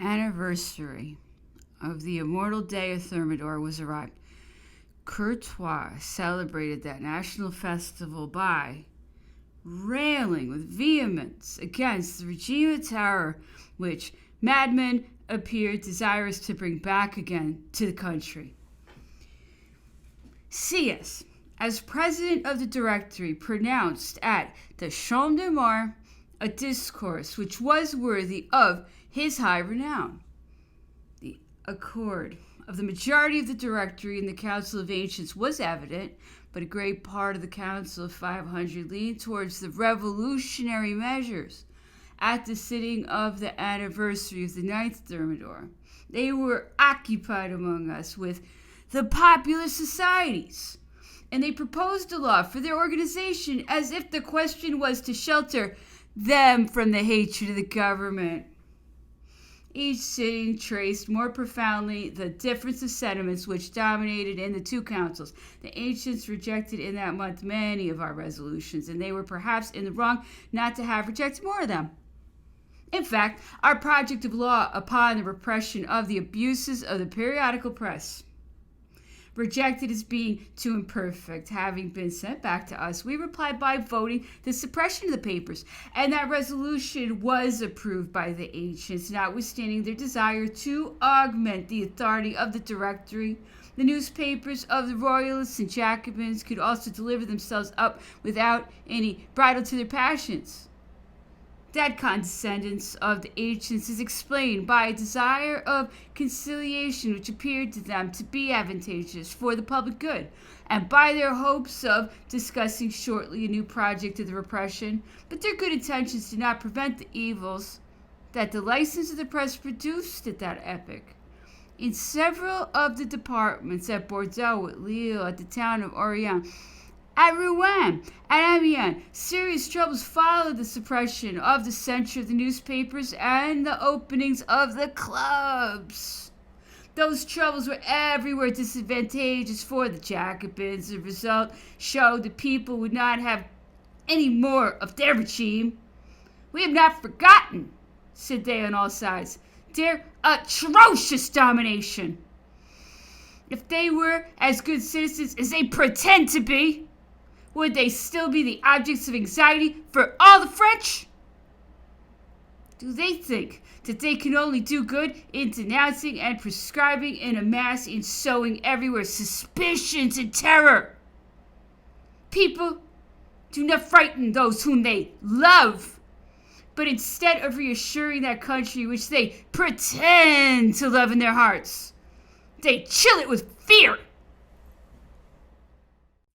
anniversary of the immortal day of Thermidor was arrived, Courtois celebrated that national festival by railing with vehemence against the regime of terror which madmen appeared desirous to bring back again to the country. C.S., as president of the Directory, pronounced at the Champ de Mars a discourse which was worthy of his high renown. The accord of the majority of the Directory in the Council of Ancients was evident, but a great part of the Council of 500 leaned towards the revolutionary measures. At the sitting of the anniversary of the 9th Thermidor, they were occupied among us with the popular societies, and they proposed a law for their organization as if the question was to shelter them from the hatred of the government. Each sitting traced more profoundly the difference of sentiments which dominated in the two councils. The ancients rejected in that month many of our resolutions, and they were perhaps in the wrong not to have rejected more of them. In fact, our project of law upon the repression of the abuses of the periodical press, rejected as being too imperfect, having been sent back to us, we replied by voting the suppression of the papers, and that resolution was approved by the ancients, notwithstanding their desire to augment the authority of the Directory. The newspapers of the Royalists and Jacobins could also deliver themselves up without any bridle to their passions. That condescendence of the ancients is explained by a desire of conciliation which appeared to them to be advantageous for the public good, and by their hopes of discussing shortly a new project of the repression. But their good intentions did not prevent the evils that the license of the press produced at that epoch. In several of the departments, at Bordeaux, at Lille, at the town of Orient, at Rouen, at Amiens, serious troubles followed the suppression of the censure of the newspapers and the openings of the clubs. Those troubles were everywhere disadvantageous for the Jacobins. The result showed the people would not have any more of their regime. "We have not forgotten," said they on all sides, "their atrocious domination. If they were as good citizens as they pretend to be, would they still be the objects of anxiety for all the French? Do they think that they can only do good in denouncing and prescribing in a mass, in sowing everywhere suspicions and terror? People do not frighten those whom they love, but instead of reassuring that country which they pretend to love in their hearts, they chill it with fear.